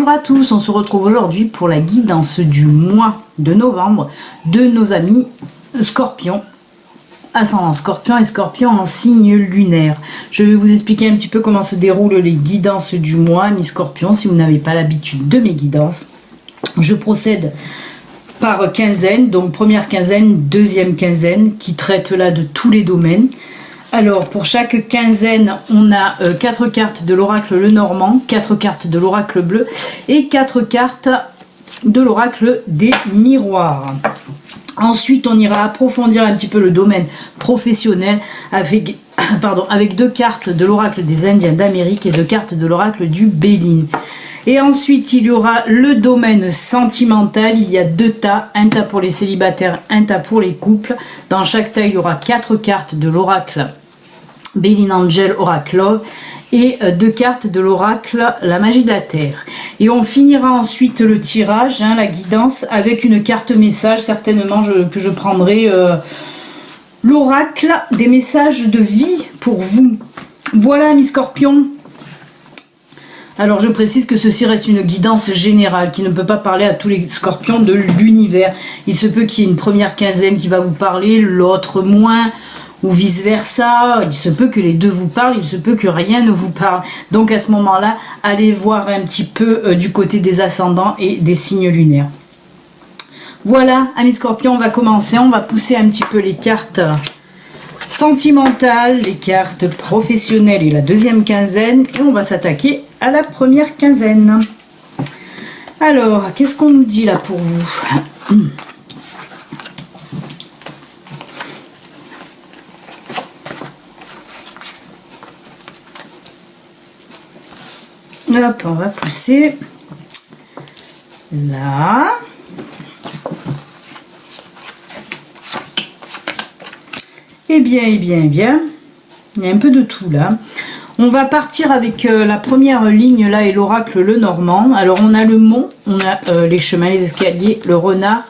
Bonjour à tous, on se retrouve aujourd'hui pour la guidance du mois de novembre de nos amis Scorpions, ascendant Scorpion et Scorpion en signe lunaire. Je vais vous expliquer un petit peu comment se déroulent les guidances du mois, amis Scorpions, si vous n'avez pas l'habitude de mes guidances. Je procède par quinzaine, donc première quinzaine, deuxième quinzaine, qui traite là de tous les domaines. Alors, pour chaque quinzaine, on a 4 cartes de l'oracle Lenormand, 4 cartes de l'oracle bleu et 4 cartes de l'oracle des miroirs. Ensuite, on ira approfondir un petit peu le domaine professionnel avec 2 cartes de l'oracle des Indiens d'Amérique et 2 cartes de l'oracle du Béline. Et ensuite, il y aura le domaine sentimental. Il y a 2 tas, un tas pour les célibataires, un tas pour les couples. Dans chaque tas, il y aura 4 cartes de l'oracle Béline Angel Oracle Love et 2 cartes de l'oracle La Magie de la Terre. Et on finira ensuite le tirage, la guidance, avec une carte message, certainement que je prendrai l'oracle des messages de vie pour vous. Voilà, mes scorpions. Alors je précise que ceci reste une guidance générale qui ne peut pas parler à tous les scorpions de l'univers. Il se peut qu'il y ait une première quinzaine qui va vous parler, l'autre moins, ou vice versa. Il se peut que les deux vous parlent, il se peut que rien ne vous parle. Donc à ce moment-là, allez voir un petit peu du côté des ascendants et des signes lunaires. Voilà, amis scorpions, on va commencer. On va pousser un petit peu les cartes sentimentales, les cartes professionnelles et la deuxième quinzaine. Et on va s'attaquer à la première quinzaine. Alors, qu'est-ce qu'on nous dit là pour vous? Hop, on va pousser là. Eh bien, il y a un peu de tout là. On va partir avec la première ligne là et l'oracle Lenormand. Alors on a le mont, on a les chemins, les escaliers, le renard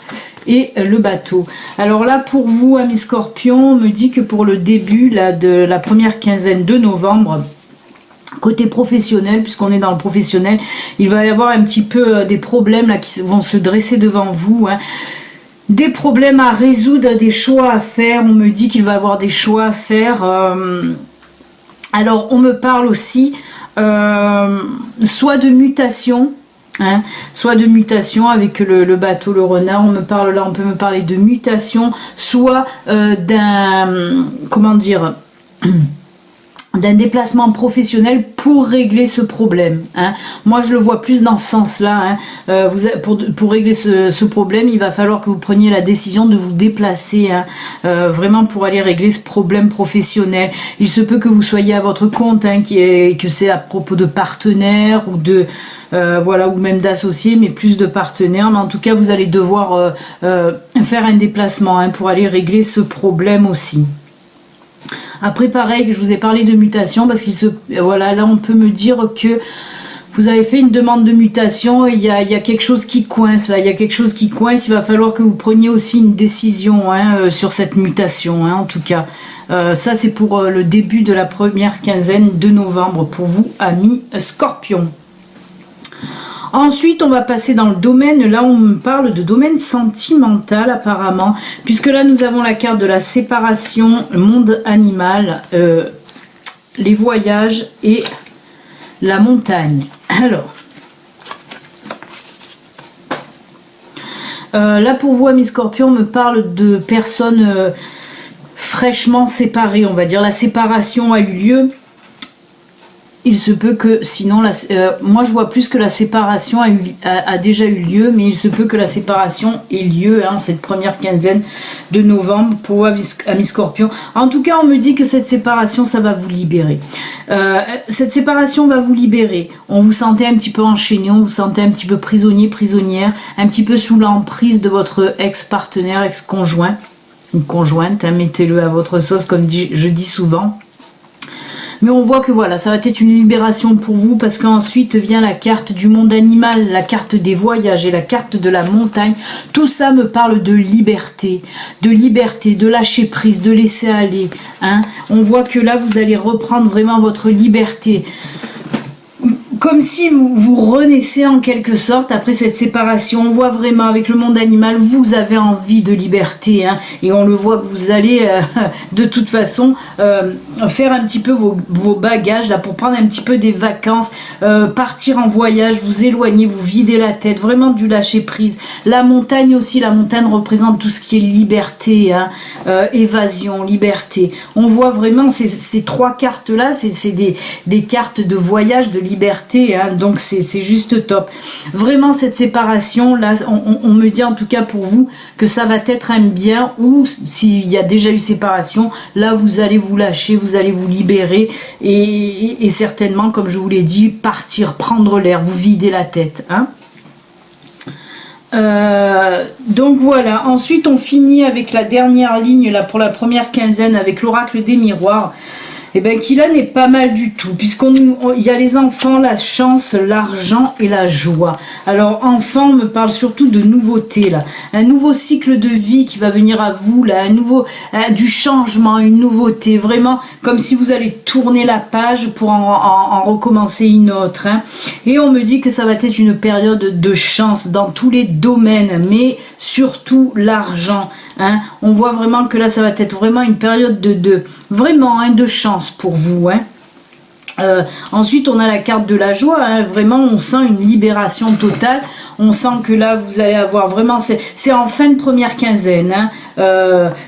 et le bateau. Alors là pour vous, amis scorpions, on me dit que pour le début là, de la première quinzaine de novembre, côté professionnel, puisqu'on est dans le professionnel, il va y avoir un petit peu des problèmes là qui vont se dresser devant vous. Des problèmes à résoudre, des choix à faire. On me dit qu'il va y avoir des choix à faire. Alors, on me parle aussi soit de mutation, soit de mutation avec le bateau, le renard. On peut me parler de mutation, soit d'un, comment dire, d'un déplacement professionnel pour régler ce problème. Moi, je le vois plus dans ce sens-là. Pour régler ce problème, il va falloir que vous preniez la décision de vous déplacer, vraiment pour aller régler ce problème professionnel. Il se peut que vous soyez à votre compte, que c'est à propos de partenaires ou de voilà, ou même d'associés, mais plus de partenaires. Mais en tout cas, vous allez devoir faire un déplacement pour aller régler ce problème aussi. Après, pareil, je vous ai parlé de mutation parce voilà, là on peut me dire que vous avez fait une demande de mutation et il y a quelque chose qui coince là, il y a quelque chose qui coince. Il va falloir que vous preniez aussi une décision sur cette mutation, en tout cas. Ça c'est pour le début de la première quinzaine de novembre pour vous, amis scorpions. Ensuite, on va passer dans le domaine, là on me parle de domaine sentimental apparemment, puisque là nous avons la carte de la séparation, le monde animal, les voyages et la montagne. Alors, là pour vous, amis scorpions, on me parle de personnes fraîchement séparées, on va dire. La séparation a eu lieu. Il se peut que, sinon, moi je vois plus que la séparation a déjà eu lieu, mais il se peut que la séparation ait lieu cette première quinzaine de novembre pour amis scorpions. En tout cas, on me dit que cette séparation, ça va vous libérer. Cette séparation va vous libérer. On vous sentait un petit peu enchaîné, on vous sentait un petit peu prisonnier, prisonnière, un petit peu sous l'emprise de votre ex-partenaire, ex-conjoint, ou conjointe, mettez-le à votre sauce, comme je dis souvent. Mais on voit que voilà, ça va être une libération pour vous parce qu'ensuite vient la carte du monde animal, la carte des voyages et la carte de la montagne. Tout ça me parle de liberté, de lâcher prise, de laisser aller. On voit que là, vous allez reprendre vraiment votre liberté. comme si vous renaissez en quelque sorte après cette séparation. On voit vraiment avec le monde animal, vous avez envie de liberté, hein, et on le voit que vous allez de toute façon faire un petit peu vos bagages là pour prendre un petit peu des vacances, partir en voyage, vous éloigner, vous vider la tête, vraiment du lâcher prise. La montagne aussi, la montagne représente tout ce qui est liberté, hein, évasion, liberté. On voit vraiment ces trois cartes là, c'est des cartes de voyage, de liberté. Hein, donc c'est juste top. Vraiment cette séparation là, on me dit en tout cas pour vous que ça va être un bien, ou s'il y a déjà eu séparation, là vous allez vous lâcher, vous allez vous libérer et certainement, comme je vous l'ai dit, partir, prendre l'air, vous vider la tête. Hein. Donc voilà, ensuite on finit avec la dernière ligne là pour la première quinzaine avec l'oracle des miroirs. Et bien qui là n'est pas mal du tout, puisqu'il y a les enfants, la chance, l'argent et la joie. Alors enfant me parle surtout de nouveauté là, un nouveau cycle de vie qui va venir à vous là, du changement, une nouveauté, vraiment comme si vous allez tourner la page pour en recommencer une autre. Hein. Et on me dit que ça va être une période de chance dans tous les domaines, mais surtout l'argent. Hein. On voit vraiment que là ça va être vraiment une période vraiment hein, de chance pour vous. Hein. Ensuite on a la carte de la joie, hein. Vraiment on sent une libération totale, on sent que là vous allez avoir vraiment, c'est en fin de première quinzaine, hein.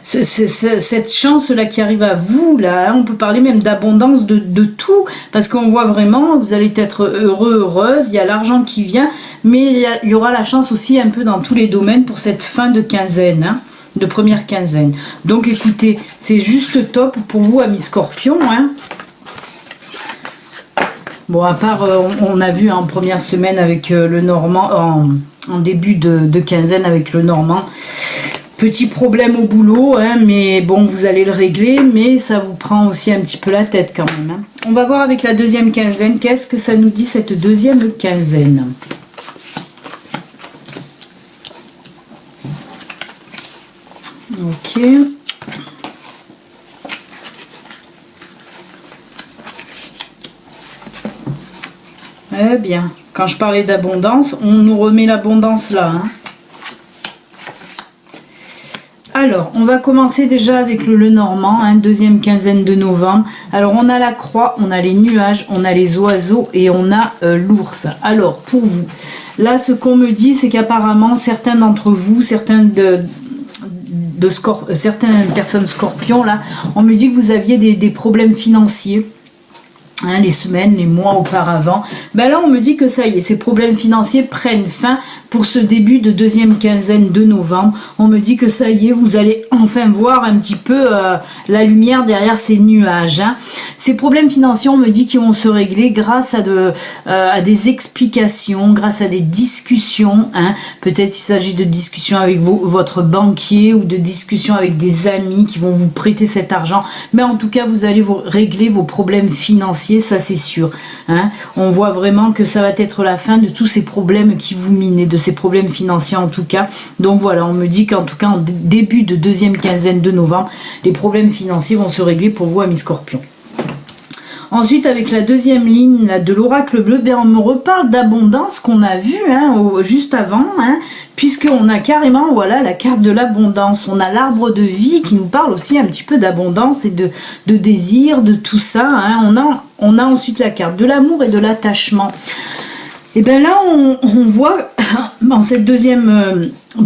Cette chance là qui arrive à vous là, hein. On peut parler même d'abondance de tout, parce qu'on voit vraiment vous allez être heureux, heureuse, il y a l'argent qui vient, mais il y aura la chance aussi un peu dans tous les domaines pour cette fin de quinzaine, hein. De première quinzaine. Donc écoutez, c'est juste top pour vous amis Scorpion. Hein. Bon, à part on a vu en première semaine avec le Normand, en début de quinzaine avec le Normand, petit problème au boulot, hein, mais bon vous allez le régler, mais ça vous prend aussi un petit peu la tête quand même. Hein. On va voir avec la deuxième quinzaine, qu'est-ce que ça nous dit cette deuxième quinzaine. Ok. Eh bien, quand je parlais d'abondance, on nous remet l'abondance là. Hein. Alors, on va commencer déjà avec le Lenormand, hein, deuxième quinzaine de novembre. Alors, on a la croix, on a les nuages, on a les oiseaux et on a l'ours. Alors, pour vous, là, ce qu'on me dit, c'est qu'apparemment, certains d'entre vous, certaines personnes scorpions, là, on me dit que vous aviez des problèmes financiers. Hein, les semaines, les mois auparavant, ben là on me dit que ça y est, ces problèmes financiers prennent fin pour ce début de deuxième quinzaine de novembre. On me dit que ça y est, vous allez enfin voir un petit peu la lumière derrière ces nuages. Hein. Ces problèmes financiers, on me dit qu'ils vont se régler grâce à des explications, grâce à des discussions. Hein. Peut-être s'il s'agit de discussions avec votre banquier ou de discussions avec des amis qui vont vous prêter cet argent. Mais en tout cas, vous allez régler vos problèmes financiers. Ça c'est sûr. Hein. On voit vraiment que ça va être la fin de tous ces problèmes qui vous minaient, de ces problèmes financiers en tout cas. Donc voilà, on me dit qu'en tout cas en début de deuxième quinzaine de novembre, les problèmes financiers vont se régler pour vous amis Scorpions. Ensuite, avec la deuxième ligne là, de l'oracle bleu, ben, on me reparle d'abondance qu'on a vu hein, juste avant, hein, puisqu'on a carrément voilà, la carte de l'abondance. On a l'arbre de vie qui nous parle aussi un petit peu d'abondance et de désir, de tout ça. Hein. On a ensuite la carte de l'amour et de l'attachement. Et bien là, on voit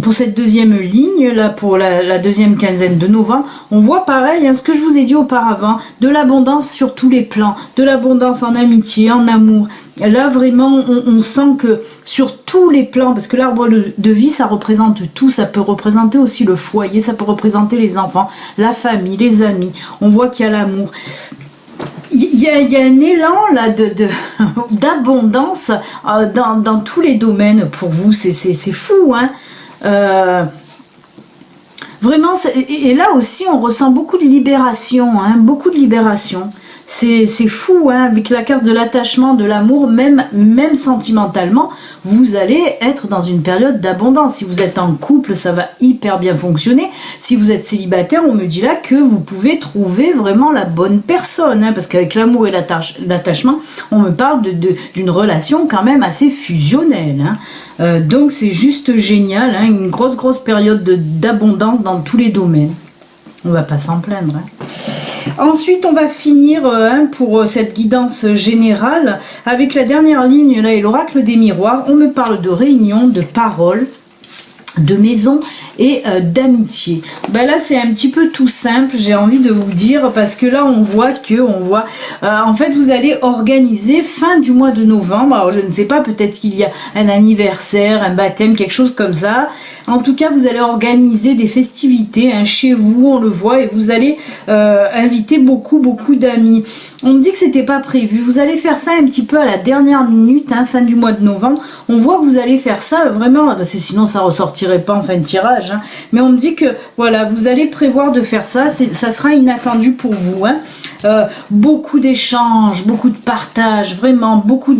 pour cette deuxième ligne, là pour la deuxième quinzaine de novembre, on voit pareil, hein, ce que je vous ai dit auparavant, de l'abondance sur tous les plans, de l'abondance en amitié, en amour. Là vraiment, on sent que sur tous les plans, parce que l'arbre de vie, ça représente tout, ça peut représenter aussi le foyer, ça peut représenter les enfants, la famille, les amis. On voit qu'il y a l'amour. Il y a un élan là d'abondance dans tous les domaines pour vous, c'est fou, hein. Vraiment, et là aussi on ressent beaucoup de libération, hein, beaucoup de libération. C'est fou, hein, avec la carte de l'attachement, de l'amour, même sentimentalement, vous allez être dans une période d'abondance. Si vous êtes en couple, ça va hyper bien fonctionner. Si vous êtes célibataire, on me dit là que vous pouvez trouver vraiment la bonne personne, hein, parce qu'avec l'amour et l'attachement, on me parle d'une relation quand même assez fusionnelle, hein. Donc c'est juste génial, hein, une grosse période d'abondance dans tous les domaines. On va pas s'en plaindre, hein. Ensuite, on va finir pour cette guidance générale avec la dernière ligne là et l'oracle des miroirs. On me parle de réunion, de paroles, de maison et d'amitié. Ben là c'est un petit peu tout simple, j'ai envie de vous dire, parce que là on voit en fait vous allez organiser fin du mois de novembre. Alors je ne sais pas, peut-être qu'il y a un anniversaire, un baptême, quelque chose comme ça. En tout cas vous allez organiser des festivités, hein, chez vous, on le voit, et vous allez inviter beaucoup d'amis. On me dit que c'était pas prévu, vous allez faire ça un petit peu à la dernière minute, hein, fin du mois de novembre. On voit que vous allez faire ça vraiment, parce que sinon ça ressortirait pas en fin de tirage, hein. Mais on me dit que voilà, vous allez prévoir de faire ça, ça sera inattendu pour vous, hein. Beaucoup d'échanges, beaucoup de partage, vraiment beaucoup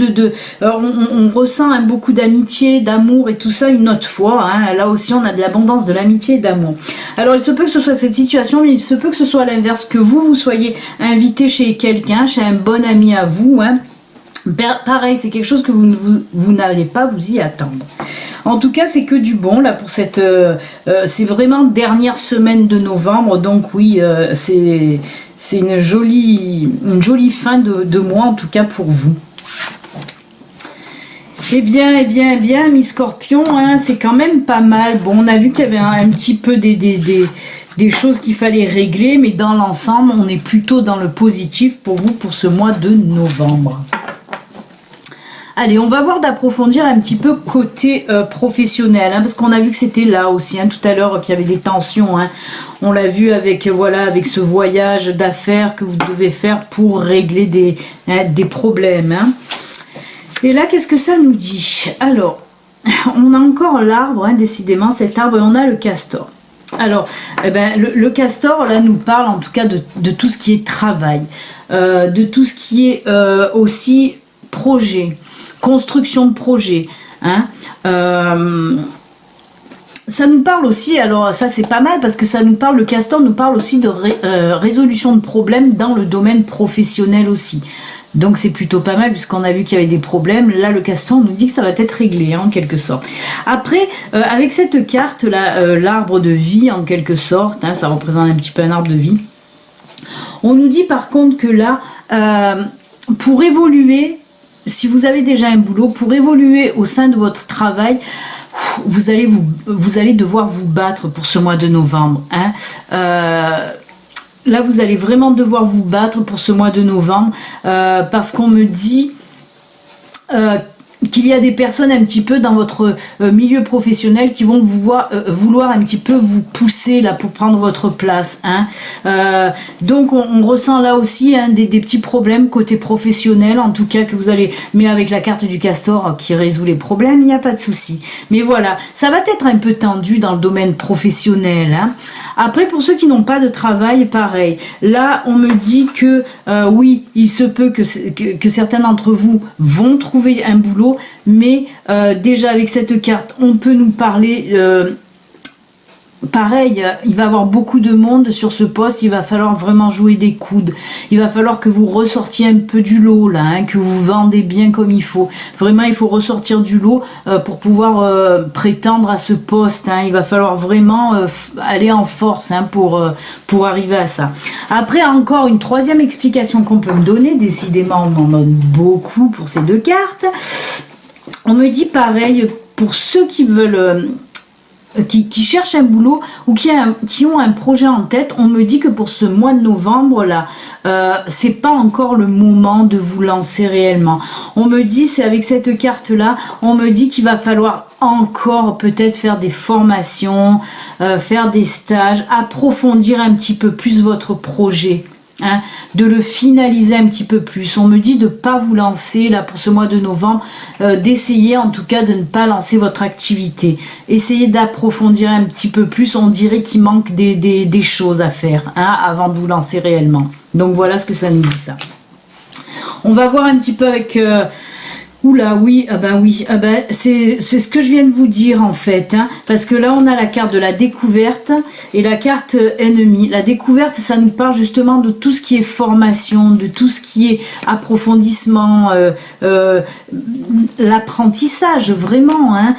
on ressent, hein, beaucoup d'amitié, d'amour et tout ça une autre fois, hein. Là aussi on a de l'abondance, de l'amitié et d'amour. Alors il se peut que ce soit cette situation, mais il se peut que ce soit l'inverse, que vous soyez invité chez quelqu'un, chez un bon ami à vous, hein. Pareil, c'est quelque chose que vous n'allez pas vous y attendre. En tout cas, c'est que du bon là pour cette. C'est vraiment dernière semaine de novembre, donc oui, c'est une jolie fin de mois en tout cas pour vous. Eh bien, mes scorpions, hein, c'est quand même pas mal. Bon, on a vu qu'il y avait un petit peu des choses qu'il fallait régler, mais dans l'ensemble, on est plutôt dans le positif pour vous pour ce mois de novembre. Allez, on va voir d'approfondir un petit peu côté professionnel, hein, parce qu'on a vu que c'était là aussi, hein, tout à l'heure, qu'il y avait des tensions, hein. On l'a vu avec avec ce voyage d'affaires que vous devez faire pour régler des problèmes, hein. Et là, qu'est-ce que ça nous dit? Alors, on a encore l'arbre, hein, décidément, cet arbre, et on a le castor. Alors, le castor, là, nous parle en tout cas de tout ce qui est travail, de tout ce qui est aussi projet, construction de projet, hein. Ça nous parle aussi, alors ça c'est pas mal parce que ça nous parle, le castor nous parle aussi de résolution de problèmes dans le domaine professionnel aussi. Donc c'est plutôt pas mal puisqu'on a vu qu'il y avait des problèmes. Là le castor nous dit que ça va être réglé, hein, en quelque sorte. Après, avec cette carte là, l'arbre de vie en quelque sorte, hein, ça représente un petit peu un arbre de vie. On nous dit par contre que là, pour évoluer, si vous avez déjà un boulot, pour évoluer au sein de votre travail, vous allez devoir vous battre pour ce mois de novembre, hein. Là, vous allez vraiment devoir vous battre pour ce mois de novembre parce qu'on me dit qu'il y a des personnes un petit peu dans votre milieu professionnel qui vont vouloir un petit peu vous pousser là pour prendre votre place, hein. Donc on ressent là aussi, hein, des petits problèmes côté professionnel, en tout cas que vous allez, mais avec la carte du castor qui résout les problèmes, il n'y a pas de souci. Mais voilà, ça va être un peu tendu dans le domaine professionnel, hein. Après, pour ceux qui n'ont pas de travail, pareil. Là, on me dit que oui, il se peut que certains d'entre vous vont trouver un boulot, mais déjà avec cette carte, on peut nous parler. Pareil, il va y avoir beaucoup de monde sur ce poste, il va falloir vraiment jouer des coudes. Il va falloir que vous ressortiez un peu du lot là, hein, que vous vendez bien comme il faut. Vraiment, il faut ressortir du lot pour pouvoir prétendre à ce poste, hein. Il va falloir vraiment aller en force, hein, pour arriver à ça. Après, encore une troisième explication qu'on peut me donner, décidément on en donne beaucoup pour ces deux cartes. On me dit pareil, pour ceux qui veulent... Qui cherchent un boulot ou qui ont un projet en tête, on me dit que pour ce mois de novembre là, c'est pas encore le moment de vous lancer réellement. On me dit, c'est avec cette carte là, on me dit qu'il va falloir encore peut-être faire des formations, faire des stages, approfondir un petit peu plus votre projet. Hein, de le finaliser un petit peu plus. On me dit de ne pas vous lancer là pour ce mois de novembre, d'essayer en tout cas de ne pas lancer votre activité. Essayez d'approfondir un petit peu plus. On dirait qu'il manque des choses à faire, hein, avant de vous lancer réellement. Donc voilà ce que ça nous dit ça. On va voir un petit peu avec... Oula, oui, c'est ce que je viens de vous dire en fait, hein, parce que là on a la carte de la découverte et la carte ennemi. La découverte, ça nous parle justement de tout ce qui est formation, de tout ce qui est approfondissement, l'apprentissage vraiment, hein.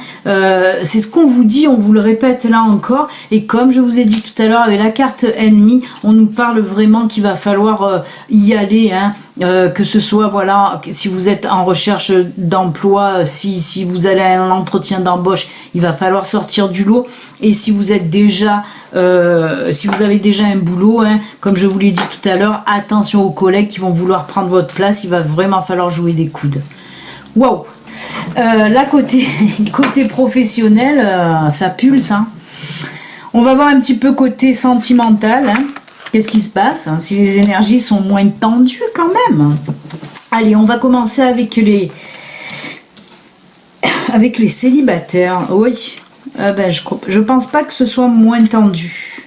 C'est ce qu'on vous dit, on vous le répète là encore, et comme je vous ai dit tout à l'heure avec la carte ennemi, on nous parle vraiment qu'il va falloir y aller, hein. Que ce soit, voilà, si vous êtes en recherche d'emploi, si vous allez à un entretien d'embauche, il va falloir sortir du lot. Et si vous êtes déjà, si vous avez déjà un boulot, hein, comme je vous l'ai dit tout à l'heure, attention aux collègues qui vont vouloir prendre votre place, il va vraiment falloir jouer des coudes. Waouh! Là, côté professionnel, ça pulse, hein. On va voir un petit peu côté sentimental, hein. Qu'est-ce qui se passe, hein, si les énergies sont moins tendues quand même. Allez, on va commencer avec les célibataires. Oui, je pense pas que ce soit moins tendu.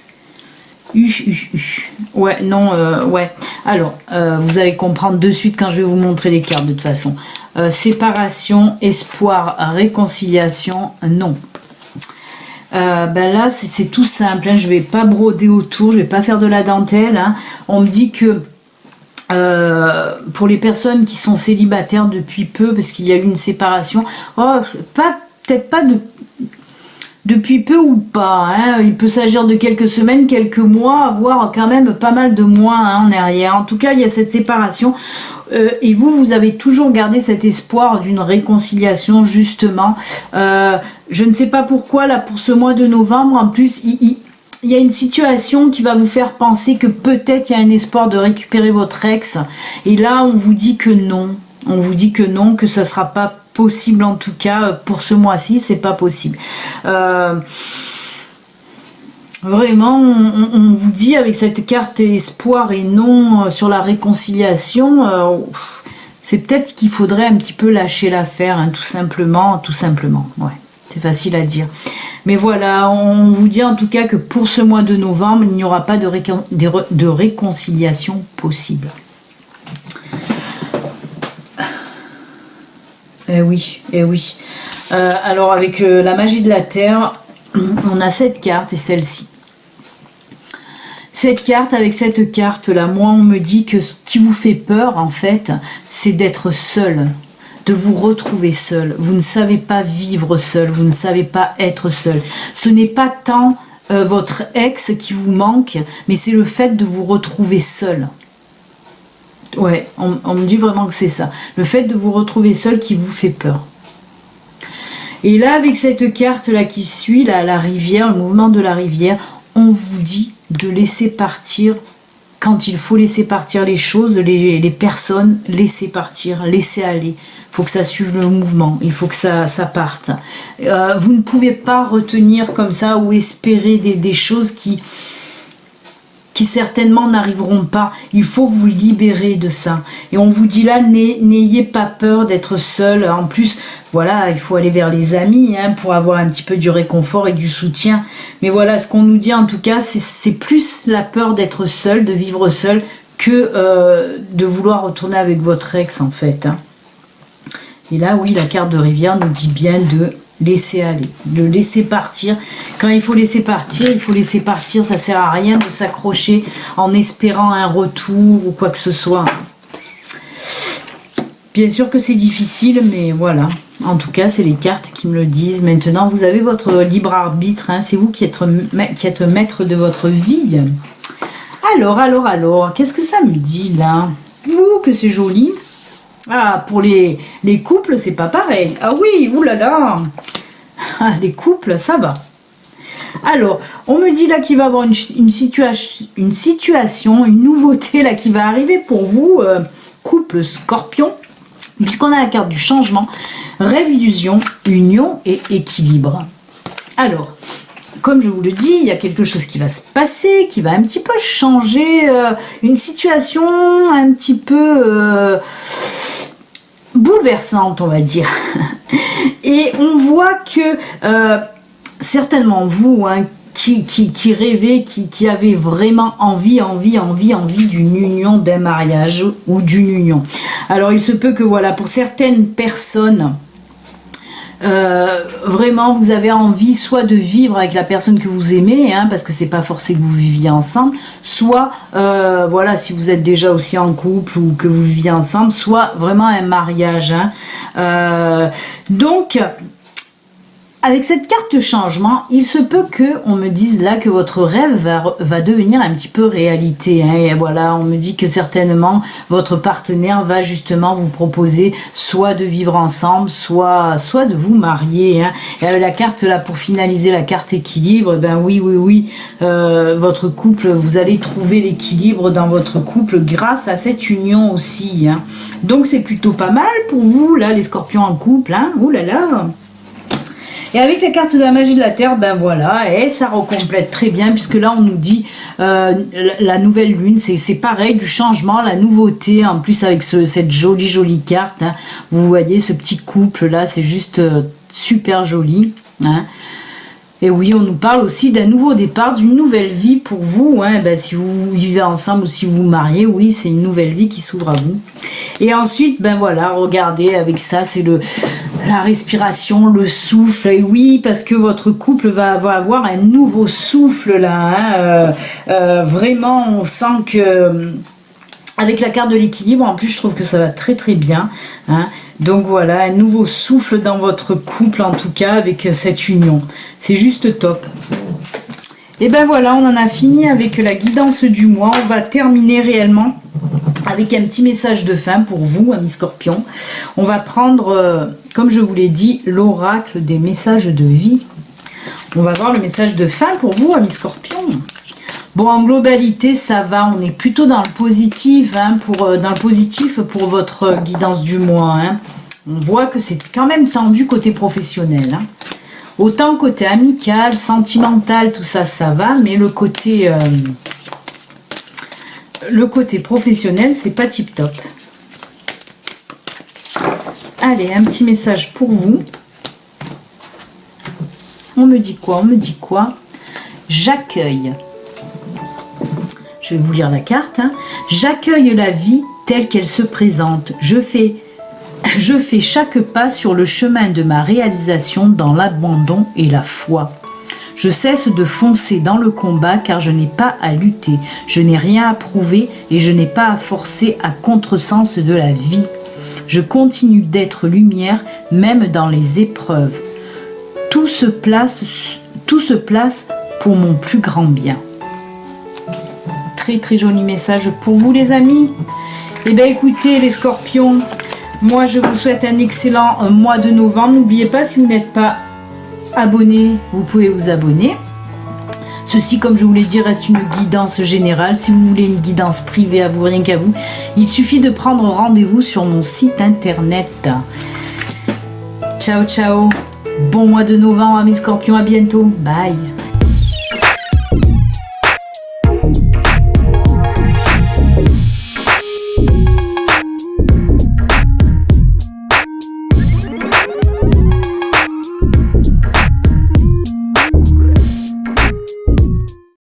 Ouais, non, ouais. Alors, vous allez comprendre de suite quand je vais vous montrer les cartes de toute façon. Séparation, espoir, réconciliation, non. Là c'est tout simple, hein. Je vais pas broder autour, je vais pas faire de la dentelle, hein. On me dit que pour les personnes qui sont célibataires depuis peu, parce qu'il y a eu une séparation, peut-être pas depuis peu ou pas, hein. Il peut s'agir de quelques semaines, quelques mois, voire quand même pas mal de mois, hein, en arrière. En tout cas, il y a cette séparation. Et vous avez toujours gardé cet espoir d'une réconciliation, justement. Je ne sais pas pourquoi, là, pour ce mois de novembre, en plus, il y a une situation qui va vous faire penser que peut-être il y a un espoir de récupérer votre ex. Et là, on vous dit que non. On vous dit que non, que ça ne sera pas possible, en tout cas, pour ce mois-ci, c'est pas possible. Vraiment, on vous dit avec cette carte espoir et non sur la réconciliation, c'est peut-être qu'il faudrait un petit peu lâcher l'affaire, hein, tout simplement, ouais, c'est facile à dire. Mais voilà, on vous dit en tout cas que pour ce mois de novembre, il n'y aura pas de réconciliation possible. Eh oui. Alors avec la magie de la Terre, on a cette carte et celle-ci. Cette carte, avec cette carte-là, moi, on me dit que ce qui vous fait peur, en fait, c'est d'être seul, de vous retrouver seul. Vous ne savez pas vivre seul, vous ne savez pas être seul. Ce n'est pas tant votre ex qui vous manque, mais c'est le fait de vous retrouver seul. Ouais, on me dit vraiment que c'est ça. Le fait de vous retrouver seul qui vous fait peur. Et là, avec cette carte-là qui suit, la rivière, le mouvement de la rivière, on vous dit de laisser partir quand il faut laisser partir les choses, les personnes, laisser partir, laisser aller. Il faut que ça suive le mouvement, il faut que ça parte. Vous ne pouvez pas retenir comme ça ou espérer des choses qui certainement n'arriveront pas. Il faut vous libérer de ça. Et on vous dit là, n'ayez pas peur d'être seul. En plus, voilà, il faut aller vers les amis, hein, pour avoir un petit peu du réconfort et du soutien. Mais voilà, ce qu'on nous dit en tout cas, c'est plus la peur d'être seul, de vivre seul, que de vouloir retourner avec votre ex en fait, hein. Et là, oui, la carte de rivière nous dit bien de laisser aller, de laisser partir. Quand il faut laisser partir, ça sert à rien de s'accrocher en espérant un retour ou quoi que ce soit. Bien sûr que c'est difficile, mais voilà. En tout cas, c'est les cartes qui me le disent. Maintenant, vous avez votre libre arbitre, hein. C'est vous qui êtes maître de votre vie. Alors, qu'est-ce que ça me dit là? Ouh, que c'est joli. Ah, pour les couples, c'est pas pareil. Ah oui, oulala. Ah, les couples, ça va. Alors, on me dit là qu'il va y avoir une situation, une nouveauté là qui va arriver pour vous, couple Scorpion, puisqu'on a la carte du changement, rêve, illusion, union et équilibre. Alors, comme je vous le dis, il y a quelque chose qui va se passer, qui va un petit peu changer, une situation un petit peu bouleversante, on va dire. Et on voit que certainement vous, hein, qui rêvez, qui avez vraiment envie d'une union, d'un mariage ou d'une union. Alors il se peut que voilà, pour certaines personnes, vraiment vous avez envie soit de vivre avec la personne que vous aimez, hein, parce que c'est pas forcé que vous viviez ensemble, soit voilà, si vous êtes déjà aussi en couple ou que vous viviez ensemble, soit vraiment un mariage, hein. Donc avec cette carte changement, il se peut que on me dise là que votre rêve va devenir un petit peu réalité, hein. Et voilà, on me dit que certainement votre partenaire va justement vous proposer soit de vivre ensemble, soit de vous marier, hein. Et avec la carte là, pour finaliser la carte équilibre, ben oui, votre couple, vous allez trouver l'équilibre dans votre couple grâce à cette union aussi, hein. Donc c'est plutôt pas mal pour vous là, les scorpions en couple, hein. Ouh là là. Et avec la carte de la magie de la Terre, ben voilà, et ça recomplète très bien, puisque là on nous dit la nouvelle lune, c'est pareil, du changement, la nouveauté, en plus avec cette jolie carte, hein. Vous voyez ce petit couple là, c'est juste super joli, hein. Et oui, on nous parle aussi d'un nouveau départ, d'une nouvelle vie pour vous, hein. Ben, si vous vivez ensemble ou si vous vous mariez, oui, c'est une nouvelle vie qui s'ouvre à vous. Et ensuite, ben voilà, regardez, avec ça, c'est la respiration, le souffle. Et oui, parce que votre couple va avoir un nouveau souffle là, hein. Vraiment, on sent que avec la carte de l'équilibre, en plus, je trouve que ça va très très bien, hein. Donc voilà, un nouveau souffle dans votre couple, en tout cas, avec cette union. C'est juste top. Et ben voilà, on en a fini avec la guidance du mois. On va terminer réellement avec un petit message de fin pour vous, amis scorpions. On va prendre, comme je vous l'ai dit, l'oracle des messages de vie. On va voir le message de fin pour vous, amis scorpions. Bon, en globalité, ça va, on est plutôt dans le positif, hein, dans le positif pour votre guidance du mois, hein. On voit que c'est quand même tendu côté professionnel, hein. Autant côté amical, sentimental, tout ça, ça va, mais le côté professionnel, c'est pas tip top. Allez, un petit message pour vous. On me dit quoi? On me dit quoi? J'accueille. Je vais vous lire la carte, hein. J'accueille la vie telle qu'elle se présente. Je fais chaque pas sur le chemin de ma réalisation dans l'abandon et la foi. Je cesse de foncer dans le combat car je n'ai pas à lutter. Je n'ai rien à prouver et je n'ai pas à forcer à contresens de la vie. Je continue d'être lumière même dans les épreuves. Tout se place pour mon plus grand bien. Très joli message pour vous les amis. Et bien écoutez les scorpions, moi je vous souhaite un excellent mois de novembre. N'oubliez pas, si vous n'êtes pas abonné, vous pouvez vous abonner. Ceci, comme je vous l'ai dit, reste une guidance générale. Si vous voulez une guidance privée à vous, rien qu'à vous, il suffit de prendre rendez-vous sur mon site internet. Ciao ciao, bon mois de novembre amis scorpions, à bientôt, bye.